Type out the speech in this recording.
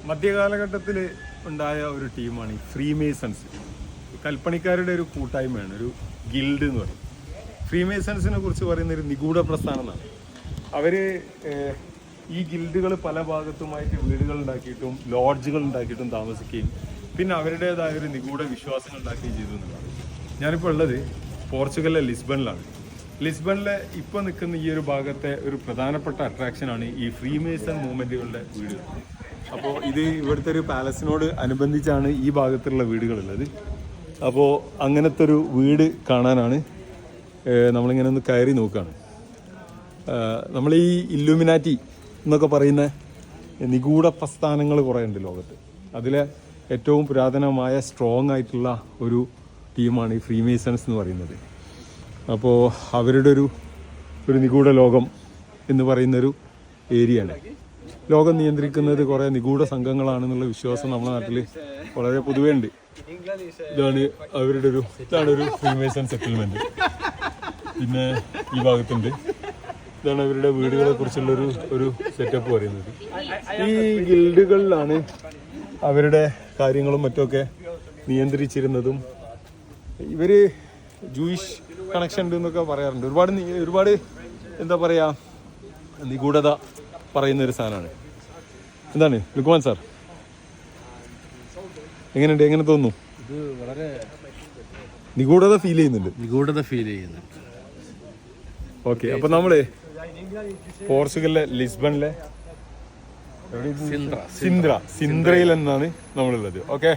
മധ്യകാലഘട്ടത്തിൽ ഉണ്ടായ ഒരു ടീമാണ് ഈ ഫ്രീമേസൺസ്. കൽപ്പണിക്കാരുടെ ഒരു കൂട്ടായ്മയാണ്, ഒരു ഗിൽഡ് എന്ന് പറയും. ഫ്രീമേസൺസിനെ കുറിച്ച് പറയുന്ന ഒരു നിഗൂഢ പ്രസ്ഥാനം എന്നാണ്. അവർ ഈ ഗിൽഡുകൾ പല ഭാഗത്തുമായിട്ട് വീടുകൾ ഉണ്ടാക്കിയിട്ടും ലോഡ്ജുകൾ ഉണ്ടാക്കിയിട്ടും താമസിക്കുകയും പിന്നെ അവരുടേതായ ഒരു നിഗൂഢ വിശ്വാസങ്ങൾ ഉണ്ടാക്കുകയും ചെയ്തു എന്നുള്ളതാണ്. ഞാനിപ്പോൾ ഉള്ളത് പോർച്ചുഗലിലെ ലിസ്ബണിലാണ്. ലിസ്ബണിലെ ഇപ്പോൾ നിൽക്കുന്ന ഈ ഒരു ഭാഗത്തെ ഒരു പ്രധാനപ്പെട്ട അട്രാക്ഷനാണ് ഈ ഫ്രീമേസൺ മൂവ്മെൻറ്റുകളുടെ വീടുകൾ. അപ്പോൾ ഇത് ഇവിടുത്തെ ഒരു പാലസിനോട് അനുബന്ധിച്ചാണ് ഈ ഭാഗത്തുള്ള വീടുകളുള്ളത്. അപ്പോൾ അങ്ങനത്തെ ഒരു വീട് കാണാനാണ് നമ്മളിങ്ങനെ ഒന്ന് കയറി നോക്കുകയാണ്. നമ്മൾ ഈ ഇല്ലുമിനാറ്റി എന്നൊക്കെ പറയുന്ന നിഗൂഢ പ്രസ്ഥാനങ്ങൾ കുറേ ഉണ്ട് ലോകത്ത്. അതിലെ ഏറ്റവും പുരാതനമായ സ്ട്രോങ് ആയിട്ടുള്ള ഒരു ടീമാണ് ഈ ഫ്രീമേസൺസ് എന്ന് പറയുന്നത്. അപ്പോൾ അവരുടെ ഒരു നിഗൂഢ ലോകം എന്ന് പറയുന്നൊരു ഏരിയയാണ്. ലോകം നിയന്ത്രിക്കുന്നത് കുറേ നിഗൂഢ സംഘങ്ങളാണെന്നുള്ള വിശ്വാസം നമ്മുടെ നാട്ടിൽ വളരെ പൊതുവേ ഉണ്ട്. ഇതാണ് ഒരു ഫ്രീമേസൺ സെറ്റിൽമെൻറ്റ്. പിന്നെ ഈ ഭാഗത്തുണ്ട്. ഇതാണ് അവരുടെ വീടുകളെ കുറിച്ചുള്ള ഒരു സെറ്റപ്പ് പറയുന്നത്. ഈ ഗിൽഡുകളിലാണ് അവരുടെ കാര്യങ്ങളും മറ്റുമൊക്കെ നിയന്ത്രിച്ചിരുന്നതും. ഇവർ ജൂയിഷ് കണക്ഷൻ ഉണ്ട് എന്നൊക്കെ പറയാറുണ്ട്. ഒരുപാട് എന്താ പറയുക, നിഗൂഢത പറയുന്ന ഒരു സാധനമാണ്. എന്താണ് ലുക്മാൻ സാർ, എങ്ങനെയുണ്ട്? എങ്ങനെ തോന്നുന്നു? ഇത് വളരെ നിഗൂഢത ഫീൽ ചെയ്യുന്നുണ്ട്. ഓക്കെ, അപ്പോൾ നമ്മൾ പോർച്ചുഗലിലെ ലിസ്ബണിലെ സിന്ദ്രയിൽ എന്നാണ് നമ്മളുള്ളത്. ഓക്കെ.